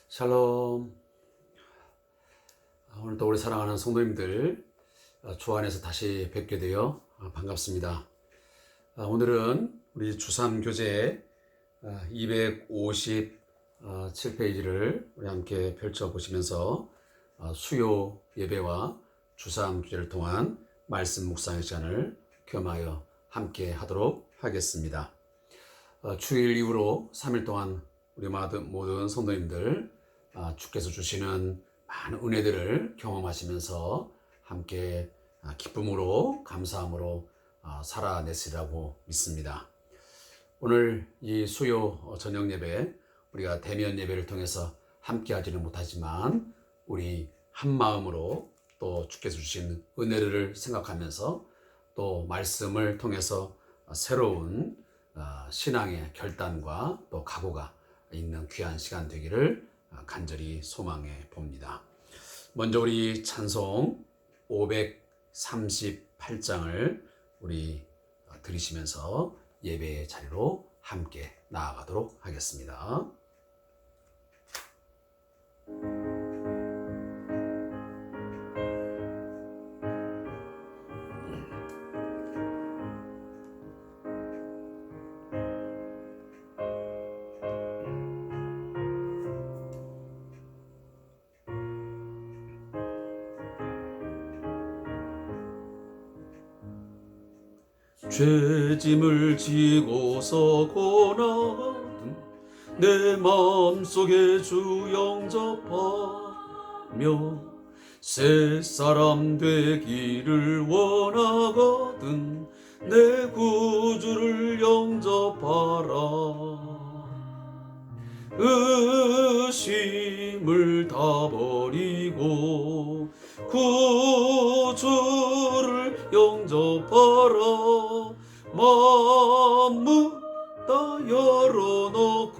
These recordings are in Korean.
샬롬. 오늘도 우리 사랑하는 성도님들 주 안에서 다시 뵙게 되어 반갑습니다. 오늘은 우리 주3교재 257페이지를 우리 함께 펼쳐보시면서 수요 예배와 주3교재를 통한 말씀 묵상의 시간을 겸하여 함께 하도록 하겠습니다. 주일 이후로 3일 동안 우리 모든 성도님들 주께서 주시는 많은 은혜들을 경험하시면서 함께 기쁨으로 감사함으로 살아내시라고 믿습니다. 오늘 이 수요 저녁 예배 우리가 대면 예배를 통해서 함께 하지는 못하지만 우리 한 마음으로 또 주께서 주신 은혜를 생각하면서 또 말씀을 통해서 새로운 신앙의 결단과 또 각오가 있는 귀한 시간 되기를 간절히 소망해 봅니다. 먼저 우리 찬송 538장을 우리 들으시면서 예배의 자리로 함께 나아가도록 하겠습니다. 죄짐을 지고서 고나가든 내 마음속에 주 영접하며 새사람 되기를 원하거든 내 구주를 영접하라. 의심을 다 버리고 구주를 영접하라. 마음 다 열어놓고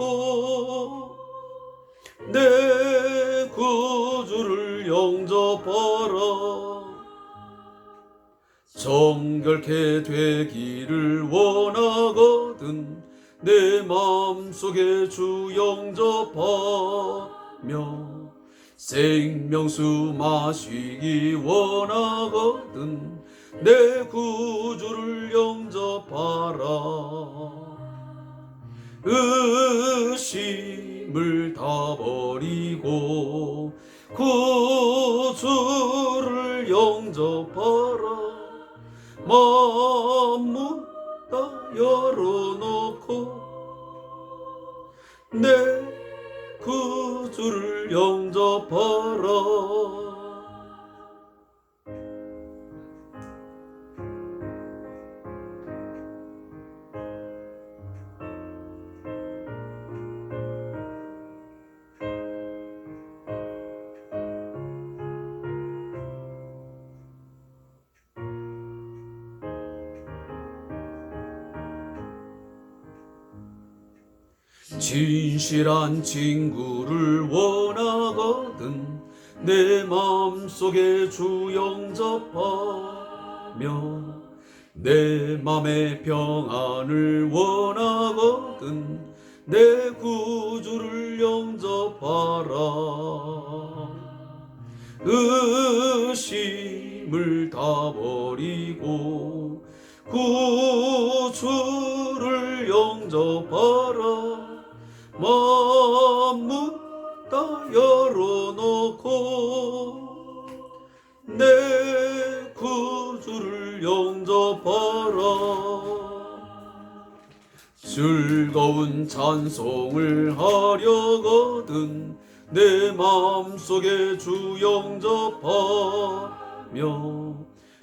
내 구주를 영접하라. 정결케 되기를 원하거든 내 마음속에 주 영접하며 생명수 마시기 원하거든 내 구주를 영접하라. 의심을 다 버리고 구주를 영접하라. 마음 다 열어놓고 내 구주를 영접하라. 진실한 친구를 원하거든 내 마음속에 주 영접하며 내 맘의 평안을 원하거든 내 구주를 영접하라. 의심을 다 버리고 구주를 영접하라. 마음 다 열어놓고 내 구주를 영접하라. 즐거운 찬송을 하려거든 내 마음속에 주 영접하며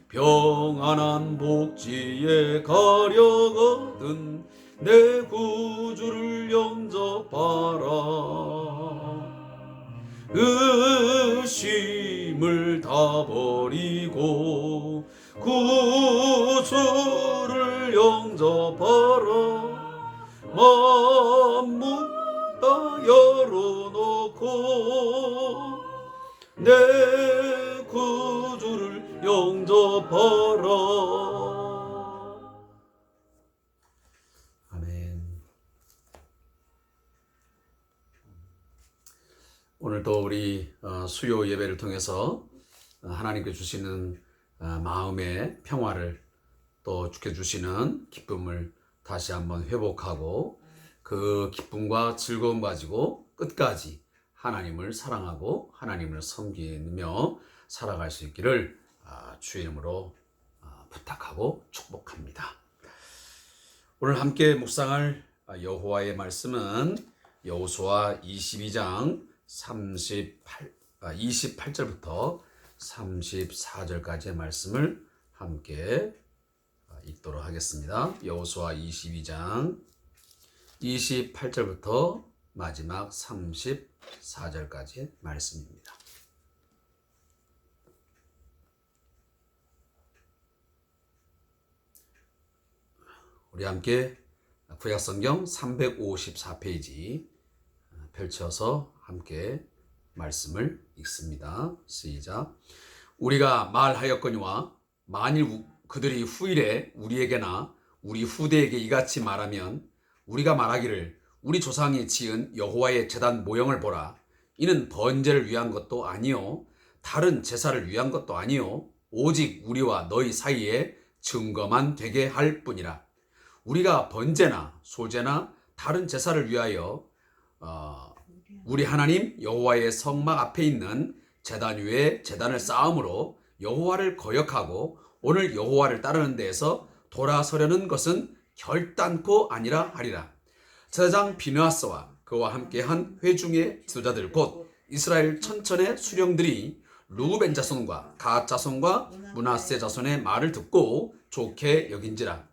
평안한 복지에 가려거든 내 구주를 영접하라. 의심을 다 버리고 구주를 영접하라. 마음 다 열어놓고 내 구주를 영접하라. 오늘도 우리 수요 예배를 통해서 하나님께 주시는 마음의 평화를 또 주께 주시는 기쁨을 다시 한번 회복하고 그 기쁨과 즐거움 가지고 끝까지 하나님을 사랑하고 하나님을 섬기며 살아갈 수 있기를 주의 이름으로 부탁하고 축복합니다. 오늘 함께 묵상할 여호와의 말씀은 여호수아 22장 28절부터 34절까지의 말씀을 함께 읽도록 하겠습니다. 여호수아 22장 28절부터 마지막 34절까지의 말씀입니다. 우리 함께 구약성경 354페이지 펼쳐서 함께 말씀을 읽습니다. 시작. 우리가 말하였거니와 만일 그들이 후일에 우리에게나 우리 후대에게 이같이 말하면 우리가 말하기를 우리 조상이 지은 여호와의 제단 모형을 보라. 이는 번제를 위한 것도 아니요 다른 제사를 위한 것도 아니요 오직 우리와 너희 사이에 증거만 되게 할 뿐이라. 우리가 번제나 소제나 다른 제사를 위하여 우리 하나님 여호와의 성막 앞에 있는 제단 위에 제단을 쌓음으로 여호와를 거역하고 오늘 여호와를 따르는 데에서 돌아서려는 것은 결단코 아니라 하리라. 제사장 비느하스와 그와 함께한 회중의 지도자들 곧 이스라엘 천천의 수령들이 르우벤 자손과 갓 자손과 므낫세 자손의 말을 듣고 좋게 여긴지라.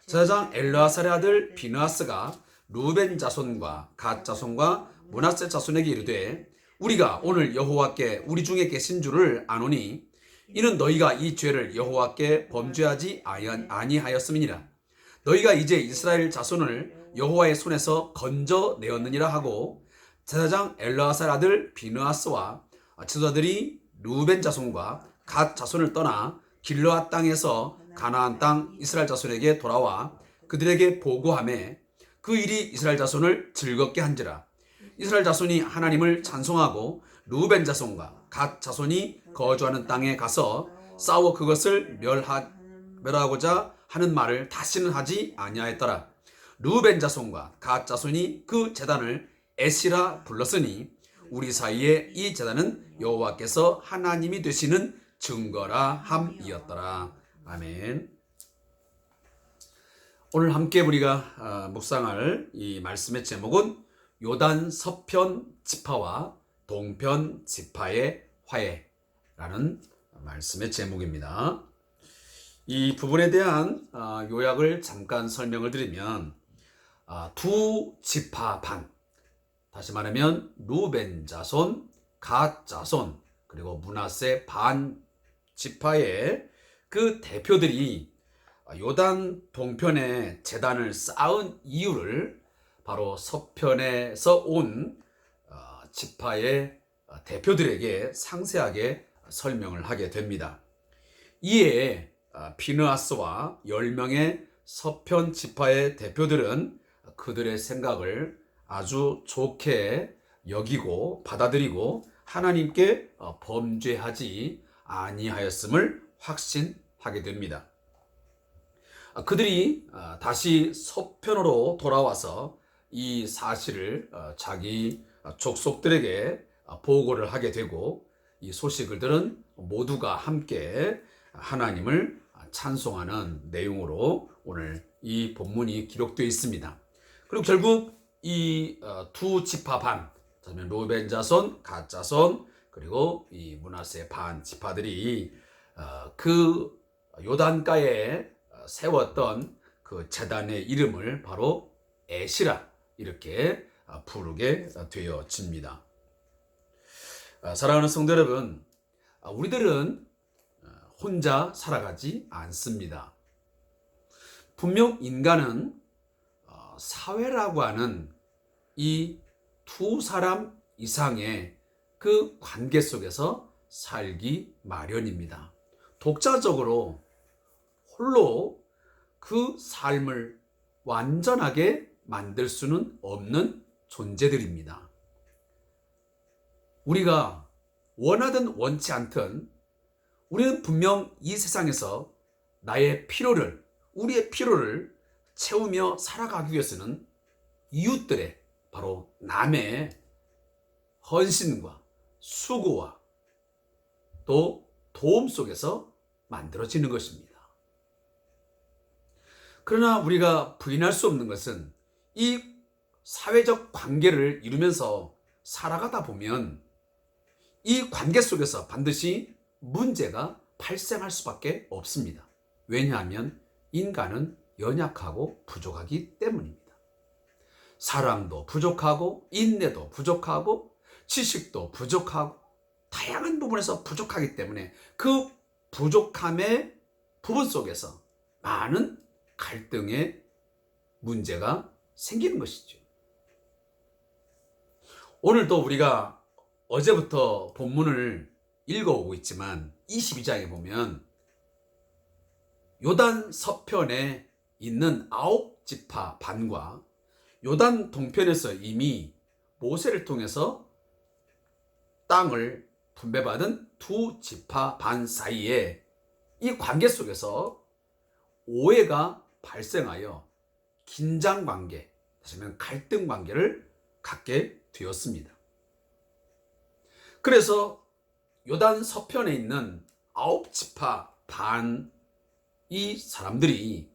제사장 엘르아살의 아들 비느하스가 르우벤 자손과 갓 자손과 므낫세 자손에게 이르되 우리가 오늘 여호와께 우리 중에 계신 줄을 아노니 이는 너희가 이 죄를 여호와께 범죄하지 아니하였음이니라. 너희가 이제 이스라엘 자손을 여호와의 손에서 건져내었느니라 하고 제사장 엘르아살 아들 비느하스와 지도자들이 르우벤 자손과 갓 자손을 떠나 길르앗 땅에서 가나안 땅 이스라엘 자손에게 돌아와 그들에게 보고하매 그 일이 이스라엘 자손을 즐겁게 한지라. 이스라엘 자손이 하나님을 찬송하고 르우벤 자손과 갓 자손이 거주하는 땅에 가서 싸워 그것을 멸하고자 하는 말을 다시는 하지 아니하였더라. 르우벤 자손과 갓 자손이 그 제단을 에시라 불렀으니 우리 사이에 이 제단은 여호와께서 하나님이 되시는 증거라 함이었더라. 아멘. 오늘 함께 우리가 묵상할 이 말씀의 제목은 요단 서편 지파와 동편 지파의 화해라는 말씀의 제목입니다. 이 부분에 대한 요약을 잠깐 설명을 드리면 두 지파 반, 다시 말하면 르우벤 자손, 갓 자손, 그리고 므낫세 반 지파의 그 대표들이 요단 동편에 제단을 쌓은 이유를 바로 서편에서 온 지파의 대표들에게 상세하게 설명을 하게 됩니다. 이에 비느하스와 10명의 서편 지파의 대표들은 그들의 생각을 아주 좋게 여기고 받아들이고 하나님께 범죄하지 아니하였음을 확신하게 됩니다. 그들이 다시 서편으로 돌아와서 이 사실을 자기 족속들에게 보고를 하게 되고 이 소식을 들은 모두가 함께 하나님을 찬송하는 내용으로 오늘 이 본문이 기록되어 있습니다. 그리고 결국 이 두 지파 반, 르우벤 자손, 갓 자손, 그리고 이 므낫세 반 지파들이 그 요단가에 세웠던 그 제단의 이름을 바로 에시라 이렇게 부르게 되어집니다. 사랑하는 성도 여러분, 우리들은 혼자 살아가지 않습니다. 분명 인간은 사회라고 하는 이 두 사람 이상의 그 관계 속에서 살기 마련입니다. 독자적으로 홀로 그 삶을 완전하게 만들 수는 없는 존재들입니다. 우리가 원하든 원치 않든 우리는 분명 이 세상에서 우리의 필요를 채우며 살아가기 위해서는 이웃들의, 바로 남의 헌신과 수고와 또 도움 속에서 만들어지는 것입니다. 그러나 우리가 부인할 수 없는 것은 이 사회적 관계를 이루면서 살아가다 보면 이 관계 속에서 반드시 문제가 발생할 수밖에 없습니다. 왜냐하면 인간은 연약하고 부족하기 때문입니다. 사랑도 부족하고 인내도 부족하고 지식도 부족하고 다양한 부분에서 부족하기 때문에 그 부족함의 부분 속에서 많은 갈등의 문제가 생기는 것이죠. 오늘도 우리가 어제부터 본문을 읽어오고 있지만 22장에 보면 요단 서편에 있는 9지파 반과 요단 동편에서 이미 모세를 통해서 땅을 분배받은 2지파 반 사이에 이 관계 속에서 오해가 발생하여 긴장관계, 다시 말하면 갈등관계를 갖게 되었습니다. 그래서 요단 서편에 있는 9지파 반 이 사람들이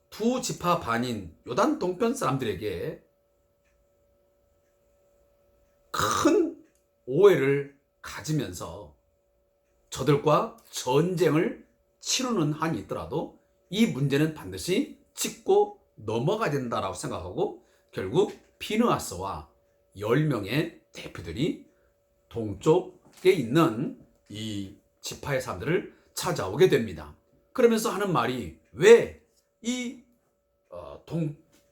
2지파 반인 요단 동편 사람들에게 큰 오해를 가지면서 저들과 전쟁을 치르는 한이 있더라도 이 문제는 반드시 짚고 넘어가야 된다라고 생각하고 결국 피느하스와 10명의 대표들이 동쪽에 있는 이 지파의 사람들을 찾아오게 됩니다. 그러면서 하는 말이 왜 이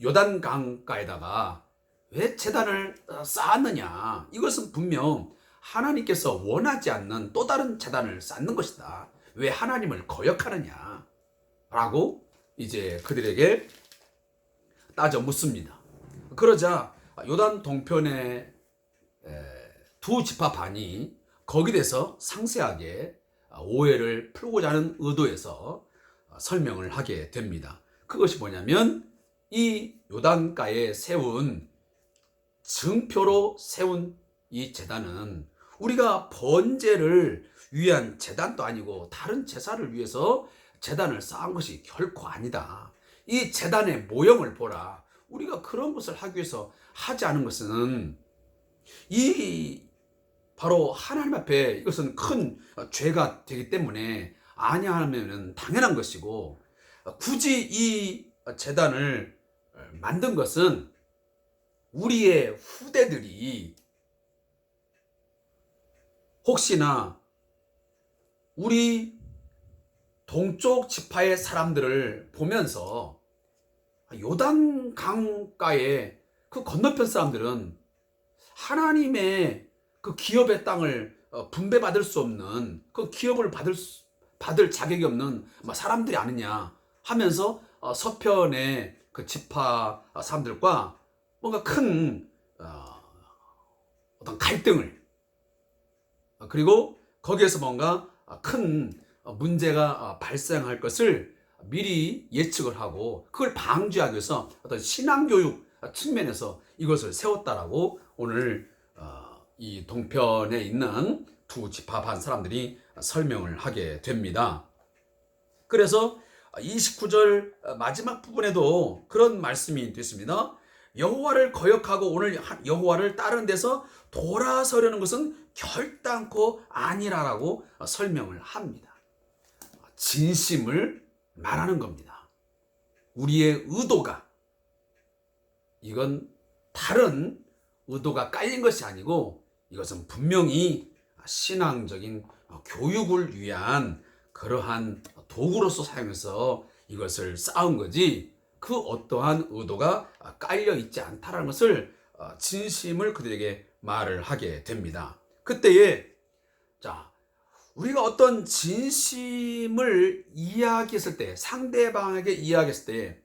요단강가에다가 왜 제단을 쌓았느냐, 이것은 분명 하나님께서 원하지 않는 또 다른 제단을 쌓는 것이다, 왜 하나님을 거역하느냐 라고 이제 그들에게 따져 묻습니다. 그러자 요단 동편의 2지파 반이 거기에 대해서 상세하게 오해를 풀고자 하는 의도에서 설명을 하게 됩니다. 그것이 뭐냐면 이 요단가에 세운 증표로 세운 이 제단은 우리가 번제를 위한 제단도 아니고 다른 제사를 위해서 제단을 쌓은 것이 결코 아니다. 이 제단의 모형을 보라. 우리가 그런 것을 하기 위해서 하지 않은 것은 이 바로 하나님 앞에 이것은 큰 죄가 되기 때문에 아니하면 당연한 것이고, 굳이 이 제단을 만든 것은 우리의 후대들이 혹시나 우리 동쪽 지파의 사람들을 보면서 요단 강가의 그 건너편 사람들은 하나님의 그 기업의 땅을 분배받을 수 없는, 그 기업을 받을 자격이 없는 사람들이 아니냐 하면서 서편의 그 지파 사람들과 뭔가 큰 어떤 갈등을, 그리고 거기에서 뭔가 큰 문제가 발생할 것을 미리 예측을 하고 그걸 방지하기 위해서 어떤 신앙교육 측면에서 이것을 세웠다라고 오늘 이 동편에 있는 2지파 반 사람들이 설명을 하게 됩니다. 그래서 29절 마지막 부분에도 그런 말씀이 있습니다. 여호와를 거역하고 오늘 여호와를 따르는 데서 돌아서려는 것은 결단코 아니라라고 설명을 합니다. 진심을 말하는 겁니다. 우리의 의도가, 이건 다른 의도가 깔린 것이 아니고 이것은 분명히 신앙적인 교육을 위한 그러한 도구로서 사용해서 이것을 쌓은 거지, 그 어떠한 의도가 깔려 있지 않다라는 것을 진심을 그들에게 말을 하게 됩니다. 그때에 우리가 어떤 진심을 이야기했을 때, 상대방에게 이야기했을 때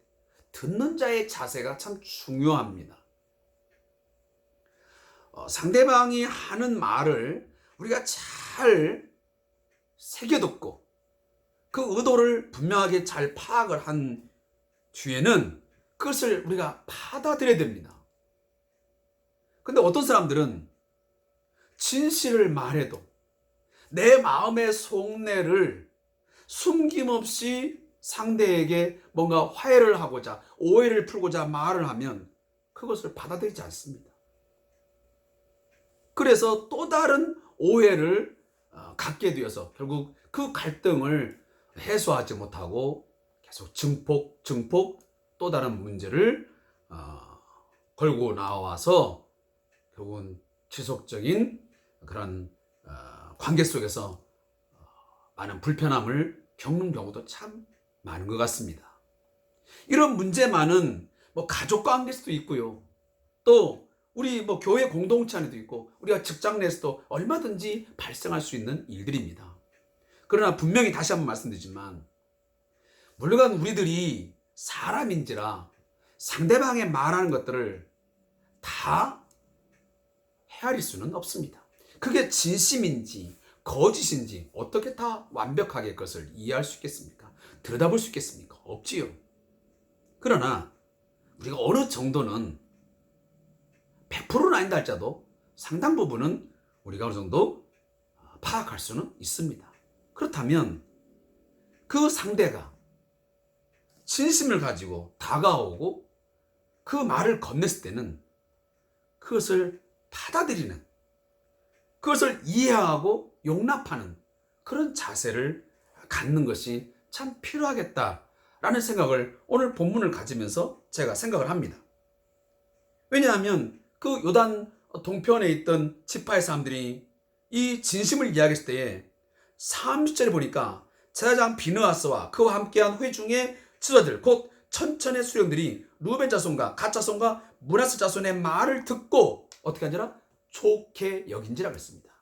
듣는 자의 자세가 참 중요합니다. 상대방이 하는 말을 우리가 잘 새겨듣고 그 의도를 분명하게 잘 파악을 한 뒤에는 그것을 우리가 받아들여야 됩니다. 근데 어떤 사람들은 진실을 말해도 내 마음의 속내를 숨김없이 상대에게 뭔가 화해를 하고자, 오해를 풀고자 말을 하면 그것을 받아들이지 않습니다. 그래서 또 다른 오해를 갖게 되어서 결국 그 갈등을 해소하지 못하고 계속 증폭 또 다른 문제를 걸고 나와서 결국은 지속적인 그런 관계 속에서 많은 불편함을 겪는 경우도 참 많은 것 같습니다. 이런 문제만은 가족 관계에서도 있고요. 또 우리 교회 공동체 안에도 있고 우리가 직장 내에서도 얼마든지 발생할 수 있는 일들입니다. 그러나 분명히 다시 한번 말씀드리지만 물론 우리들이 사람인지라 상대방의 말하는 것들을 다 헤아릴 수는 없습니다. 그게 진심인지 거짓인지 어떻게 다 완벽하게 그것을 이해할 수 있겠습니까? 들여다볼 수 있겠습니까? 없지요. 그러나 우리가 어느 정도는 100%는 아니다 할지라도 상당 부분은 우리가 어느 정도 파악할 수는 있습니다. 그렇다면 그 상대가 진심을 가지고 다가오고 그 말을 건넸을 때는 그것을 받아들이는, 그것을 이해하고 용납하는 그런 자세를 갖는 것이 참 필요하겠다라는 생각을 오늘 본문을 가지면서 제가 생각을 합니다. 왜냐하면 그 요단 동편에 있던 지파의 사람들이 이 진심을 이야기했을 때에 30절에 보니까 제사장 비느하스와 그와 함께한 회중의 지도자들 곧 천천의 수령들이 루벤 자손과 갓 자손과 므낫세 자손의 말을 듣고 어떻게 하니라? 좋게 여긴지라 그랬습니다.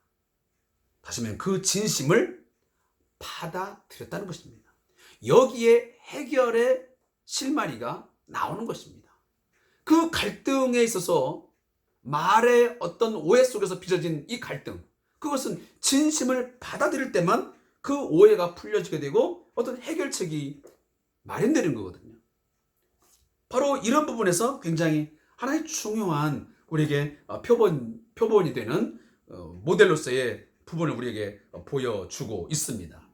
다시 말하면 그 진심을 받아들였다는 것입니다. 여기에 해결의 실마리가 나오는 것입니다. 그 갈등에 있어서 말의 어떤 오해 속에서 빚어진 이 갈등, 그것은 진심을 받아들일 때만 그 오해가 풀려지게 되고 어떤 해결책이 마련되는 거거든요. 바로 이런 부분에서 굉장히 하나의 중요한 우리에게 표본이 되는 모델로서의 부분을 우리에게 보여주고 있습니다.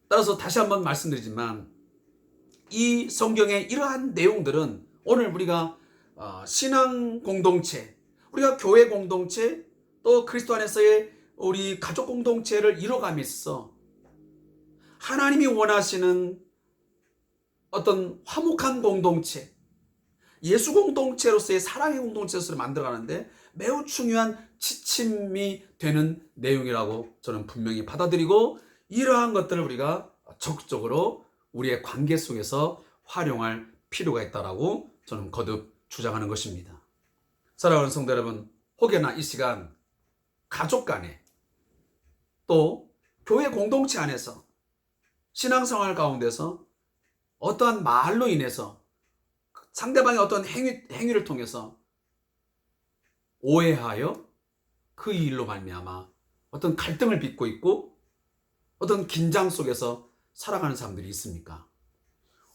따라서 다시 한번 말씀드리지만 이 성경의 이러한 내용들은 오늘 우리가 신앙 공동체, 우리가 교회 공동체, 또 그리스도 안에서의 우리 가족 공동체를 이뤄가면서 하나님이 원하시는 어떤 화목한 공동체, 예수 공동체로서의 사랑의 공동체로서 만들어가는데 매우 중요한 지침이 되는 내용이라고 저는 분명히 받아들이고 이러한 것들을 우리가 적극적으로 우리의 관계 속에서 활용할 필요가 있다라고 저는 거듭 주장하는 것입니다. 사랑하는 성도 여러분, 혹여나 이 시간 가족 간에 또 교회 공동체 안에서 신앙생활 가운데서 어떠한 말로 인해서 상대방의 어떤 행위를 통해서 오해하여 그 일로 말미암아 어떤 갈등을 빚고 있고 어떤 긴장 속에서 살아가는 사람들이 있습니까?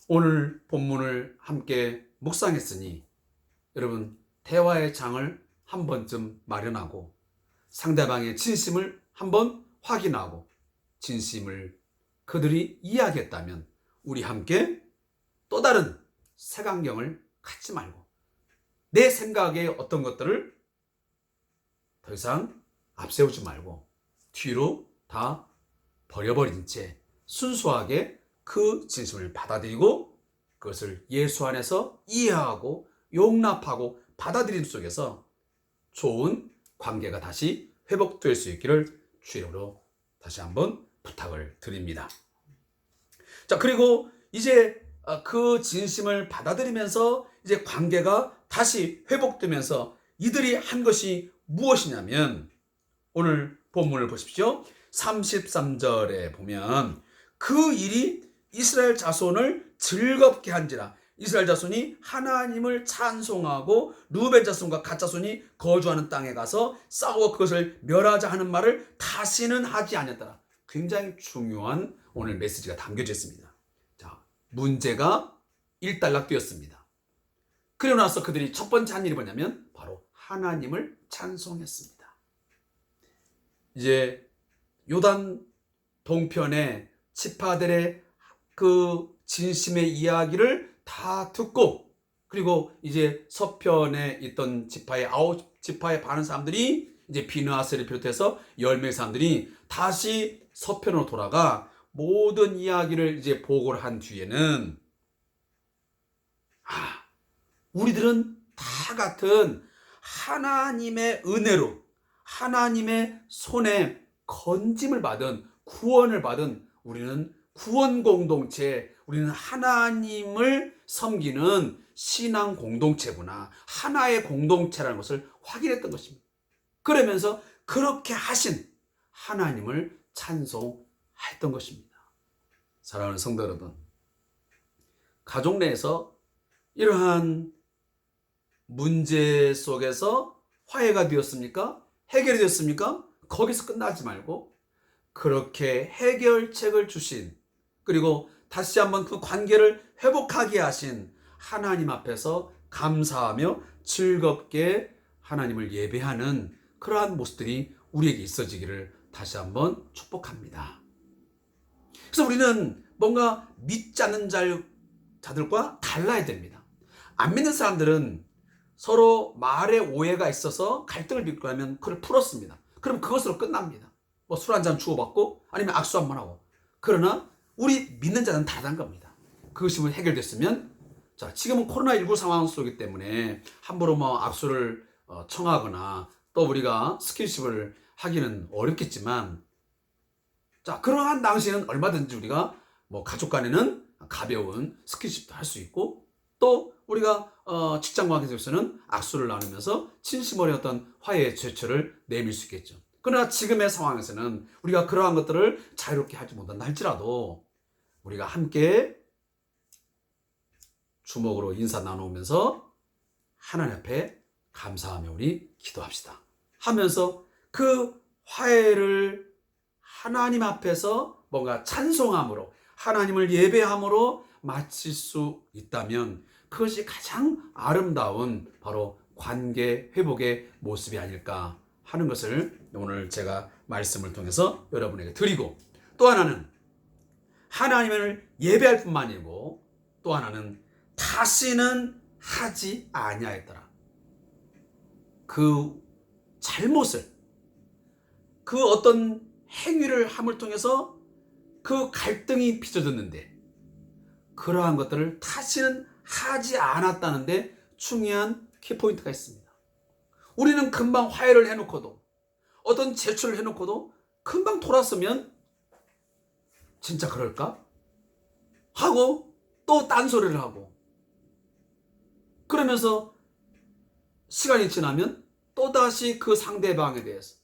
오늘 본문을 함께 묵상했으니 여러분 대화의 장을 한 번쯤 마련하고 상대방의 진심을 한번 확인하고 진심을 그들이 이해하겠다면 우리 함께 또 다른 색안경을 갖지 말고 내 생각의 어떤 것들을 더 이상 앞세우지 말고 뒤로 다 버려버린 채 순수하게 그 진심을 받아들이고 그것을 예수 안에서 이해하고 용납하고 받아들임 속에서 좋은 관계가 다시 회복될 수 있기를 주의로 다시 한번 부탁을 드립니다. 자, 그리고 이제 그 진심을 받아들이면서 이제 관계가 다시 회복되면서 이들이 한 것이 무엇이냐면 오늘 본문을 보십시오. 33절에 보면 그 일이 이스라엘 자손을 즐겁게 한지라 이스라엘 자손이 하나님을 찬송하고 루벤 자손과 갓 자손이 거주하는 땅에 가서 싸우고 그것을 멸하자 하는 말을 다시는 하지 않았더라. 굉장히 중요한 오늘 메시지가 담겨져 있습니다. 자, 문제가 일단락되었습니다. 그리고 나서 그들이 첫 번째 한 일이 뭐냐면 바로 하나님을 찬송했습니다. 이제 요단 동편의 지파들의 그 진심의 이야기를 다 듣고, 그리고 이제 서편에 있던 지파의 9지파에 반은 사람들이 이제 비느하스를 비롯해서 10명의 사람들이 다시 서편으로 돌아가 모든 이야기를 이제 보고를 한 뒤에는 우리들은 다 같은 하나님의 은혜로 하나님의 손에 건짐을 받은, 구원을 받은 우리는 구원 공동체, 우리는 하나님을 섬기는 신앙 공동체구나, 하나의 공동체라는 것을 확인했던 것입니다. 그러면서 그렇게 하신 하나님을 찬송했던 것입니다. 사랑하는 성도 여러분, 가족 내에서 이러한 문제 속에서 화해가 되었습니까? 해결이 되었습니까? 거기서 끝나지 말고 그렇게 해결책을 주신, 그리고 다시 한번 그 관계를 회복하게 하신 하나님 앞에서 감사하며 즐겁게 하나님을 예배하는 그러한 모습들이 우리에게 있어지기를 다시 한번 축복합니다. 그래서 우리는 뭔가 믿지 않는 자들과 달라야 됩니다. 안 믿는 사람들은 서로 말에 오해가 있어서 갈등을 빚고 하면 그걸 풀었습니다. 그럼 그것으로 끝납니다. 뭐 술 한잔 주고받고 아니면 악수 한번 하고. 그러나 우리 믿는 자는 다르다는 겁니다. 그것이 해결됐으면, 자, 지금은 코로나19 상황 속이기 때문에 함부로 뭐 악수를 청하거나 또 우리가 스킨십을 하기는 어렵겠지만, 자, 그러한 당시에는 얼마든지 우리가 뭐 가족 간에는 가벼운 스킨십도 할 수 있고, 또 우리가 직장 관계에서는 악수를 나누면서 진심 어린 어떤 화해의 제철을 내밀 수 있겠죠. 그러나 지금의 상황에서는 우리가 그러한 것들을 자유롭게 하지 못한다 할지라도 우리가 함께 주먹으로 인사 나누면서 하나님 앞에 감사하며 우리 기도합시다 하면서 그 화해를 하나님 앞에서 뭔가 찬송함으로, 하나님을 예배함으로 마칠 수 있다면 그것이 가장 아름다운 바로 관계 회복의 모습이 아닐까 하는 것을 오늘 제가 말씀을 통해서 여러분에게 드리고, 또 하나는 하나님을 예배할 뿐만 아니고 또 하나는 다시는 하지 아니하였더라. 그 잘못을, 그 어떤 행위를 함을 통해서 그 갈등이 빚어졌는데 그러한 것들을 다시는 하지 않았다는데 중요한 키포인트가 있습니다. 우리는 금방 화해를 해놓고도, 어떤 제출을 해놓고도 금방 돌았으면 진짜 그럴까? 하고 또 딴소리를 하고, 그러면서 시간이 지나면 또다시 그 상대방에 대해서,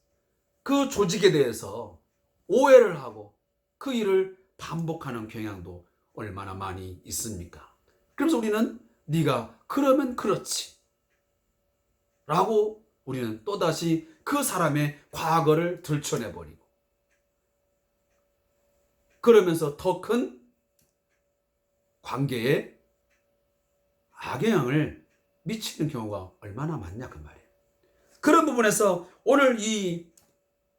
그 조직에 대해서 오해를 하고 그 일을 반복하는 경향도 얼마나 많이 있습니까? 그래서 우리는 네가 그러면 그렇지 라고 우리는 또다시 그 사람의 과거를 들춰내버리고, 그러면서 더 큰 관계에 악영향을 미치는 경우가 얼마나 많냐 그 말이에요. 그런 부분에서 오늘 이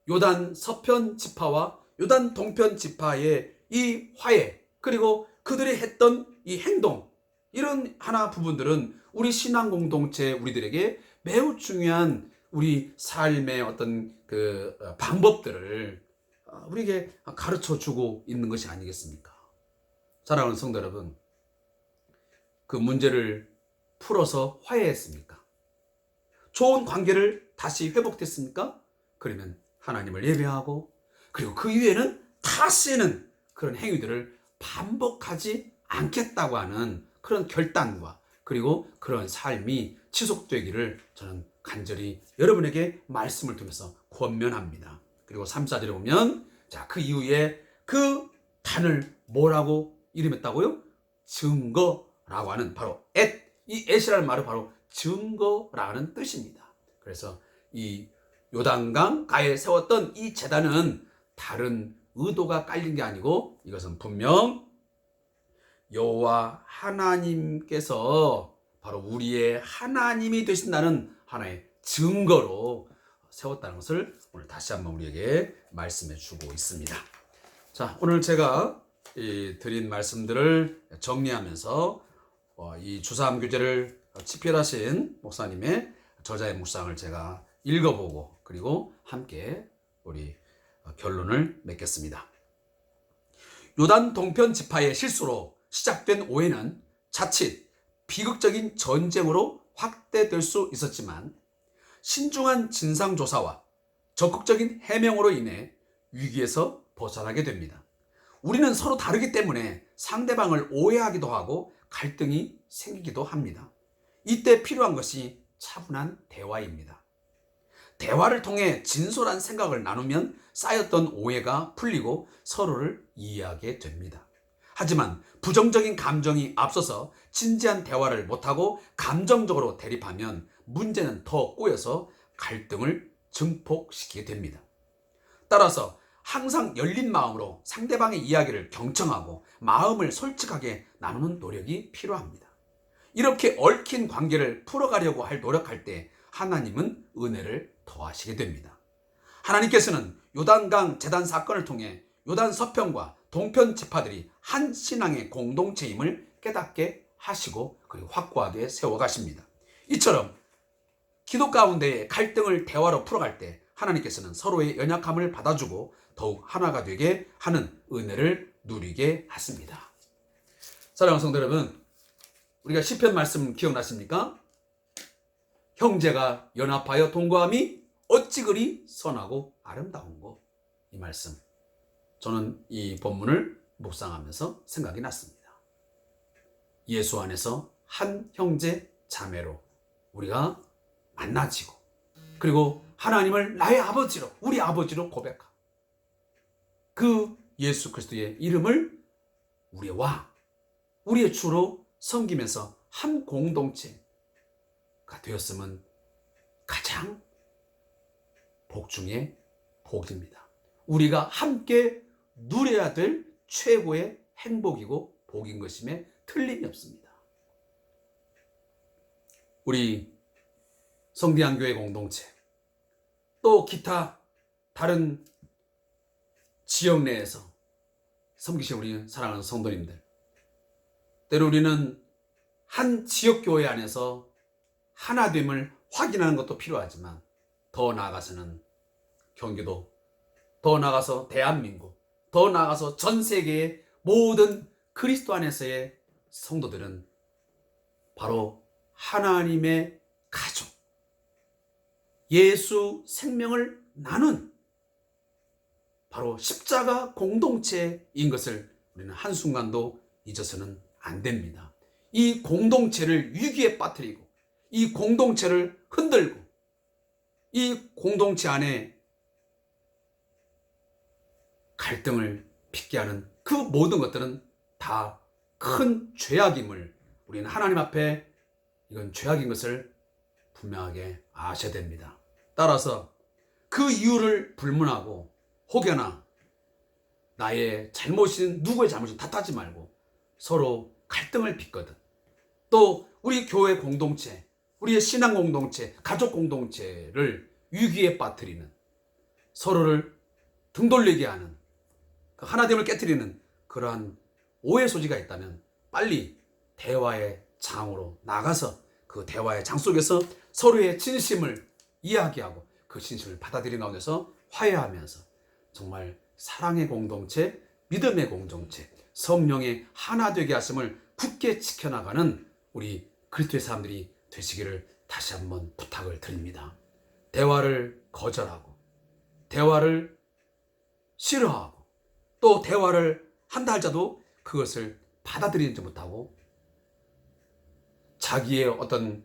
요단 서편 지파와 요단 동편 지파의 이 화해, 그리고 그들이 했던 이 행동, 이런 하나 부분들은 우리 신앙 공동체 우리들에게 매우 중요한 우리 삶의 어떤 그 방법들을 우리에게 가르쳐 주고 있는 것이 아니겠습니까? 사랑하는 성도 여러분, 그 문제를 풀어서 화해했습니까? 좋은 관계를 다시 회복됐습니까? 그러면 하나님을 예배하고, 그리고 그 이후에는 다시는 그런 행위들을 반복하지 않겠다고 하는 그런 결단과, 그리고 그런 삶이 지속되기를 저는 간절히 여러분에게 말씀을 통해서 권면합니다. 그리고 3, 4절에 보면, 자, 그 이후에 그 단을 뭐라고 이름했다고요? 증거라고 라고 하는 바로 이 at이라는 말은 바로 증거라는 뜻입니다. 그래서 이 요단강 가에 세웠던 이 제단은 다른 의도가 깔린 게 아니고 이것은 분명 여호와 하나님께서 바로 우리의 하나님이 되신다는 하나의 증거로 세웠다는 것을 오늘 다시 한번 우리에게 말씀해 주고 있습니다. 자, 오늘 제가 드린 말씀들을 정리하면서 이 주사암교제를 집필하신 목사님의 저자의 묵상을 제가 읽어보고 그리고 함께 우리 결론을 맺겠습니다. 요단 동편 지파의 실수로 시작된 오해는 자칫 비극적인 전쟁으로 확대될 수 있었지만 신중한 진상조사와 적극적인 해명으로 인해 위기에서 벗어나게 됩니다. 우리는 서로 다르기 때문에 상대방을 오해하기도 하고 갈등이 생기기도 합니다. 이때 필요한 것이 차분한 대화입니다. 대화를 통해 진솔한 생각을 나누면 쌓였던 오해가 풀리고 서로를 이해하게 됩니다. 하지만 부정적인 감정이 앞서서 진지한 대화를 못하고 감정적으로 대립하면 문제는 더 꼬여서 갈등을 증폭시키게 됩니다. 따라서 항상 열린 마음으로 상대방의 이야기를 경청하고 마음을 솔직하게 나누는 노력이 필요합니다. 이렇게 얽힌 관계를 풀어가려고 노력할 때 하나님은 은혜를 더하시게 됩니다. 하나님께서는 요단강 제단 사건을 통해 요단 서편과 동편 지파들이 한 신앙의 공동체임을 깨닫게 하시고 그리고 확고하게 세워가십니다. 이처럼 기도 가운데의 갈등을 대화로 풀어갈 때 하나님께서는 서로의 연약함을 받아주고 더욱 하나가 되게 하는 은혜를 누리게 하십니다. 사랑하는 성도 여러분, 우리가 시편 말씀 기억나십니까? 형제가 연합하여 동거함이 어찌 그리 선하고 아름다운고. 이 말씀, 저는 이 본문을 묵상하면서 생각이 났습니다. 예수 안에서 한 형제 자매로 우리가 만나지고 그리고 하나님을 나의 아버지로, 우리 아버지로 고백하고 그 예수 그리스도의 이름을 우리의 왕, 우리의 주로 섬기면서 한 공동체가 되었으면 가장 복 중에 복입니다. 우리가 함께 누려야 될 최고의 행복이고 복인 것임에 틀림이 없습니다. 우리 성대한교회 공동체 또 기타 다른 지역 내에서 섬기신 우리 사랑하는 성도님들, 때로 우리는 한 지역교회 안에서 하나됨을 확인하는 것도 필요하지만 더 나아가서는 경기도, 더 나아가서 대한민국, 더 나아가서 전 세계의 모든 그리스도 안에서의 성도들은 바로 하나님의 가족, 예수 생명을 나눈 바로 십자가 공동체인 것을 우리는 한순간도 잊어서는 안 됩니다. 이 공동체를 위기에 빠뜨리고 이 공동체를 흔들고 이 공동체 안에 갈등을 빚게 하는 그 모든 것들은 다 큰 죄악임을 우리는 하나님 앞에 이건 죄악인 것을 분명하게 아셔야 됩니다. 따라서 그 이유를 불문하고 혹여나 나의 잘못인 누구의 잘못인 탓하지 말고 서로 갈등을 빚거든 또 우리 교회 공동체, 우리의 신앙 공동체, 가족 공동체를 위기에 빠뜨리는 서로를 등 돌리게 하는 그 하나됨을 깨뜨리는 그러한 오해 소지가 있다면 빨리 대화의 장으로 나가서 그 대화의 장 속에서 서로의 진심을 이야기하고 그 진심을 받아들이는 가운데서 화해하면서 정말 사랑의 공동체, 믿음의 공동체, 성령의 하나 되게 하심을 굳게 지켜나가는 우리 그리스도의 사람들이 되시기를 다시 한번 부탁을 드립니다. 대화를 거절하고 대화를 싫어하고 또 대화를 한다 할지라도 그것을 받아들이지 못하고 자기의 어떤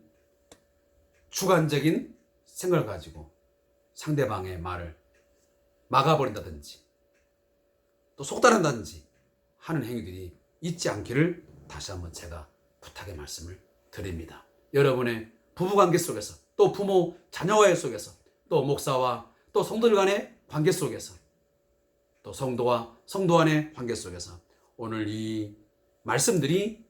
주관적인 생각을 가지고 상대방의 말을 막아버린다든지 또 속단한다든지 하는 행위들이 있지 않기를 다시 한번 제가 부탁의 말씀을 드립니다. 여러분의 부부관계 속에서, 또 부모 자녀와의 속에서, 또 목사와 또 성도들 간의 관계 속에서, 또 성도와 성도 간의 관계 속에서 오늘 이 말씀들이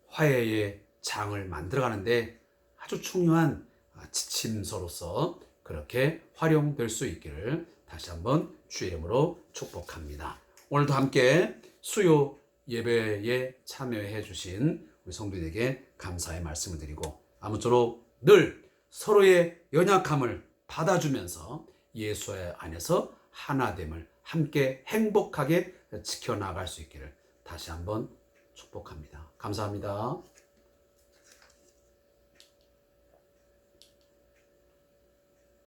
화해의 장을 만들어가는데 아주 중요한 지침서로서 그렇게 활용될 수 있기를 다시 한번 주의 이름으로 축복합니다. 오늘도 함께 수요 예배에 참여해 주신 우리 성도들에게 감사의 말씀을 드리고 아무쪼록 늘 서로의 연약함을 받아주면서 예수 안에서 하나됨을 함께 행복하게 지켜나갈 수 있기를 다시 한번 축복합니다. 감사합니다.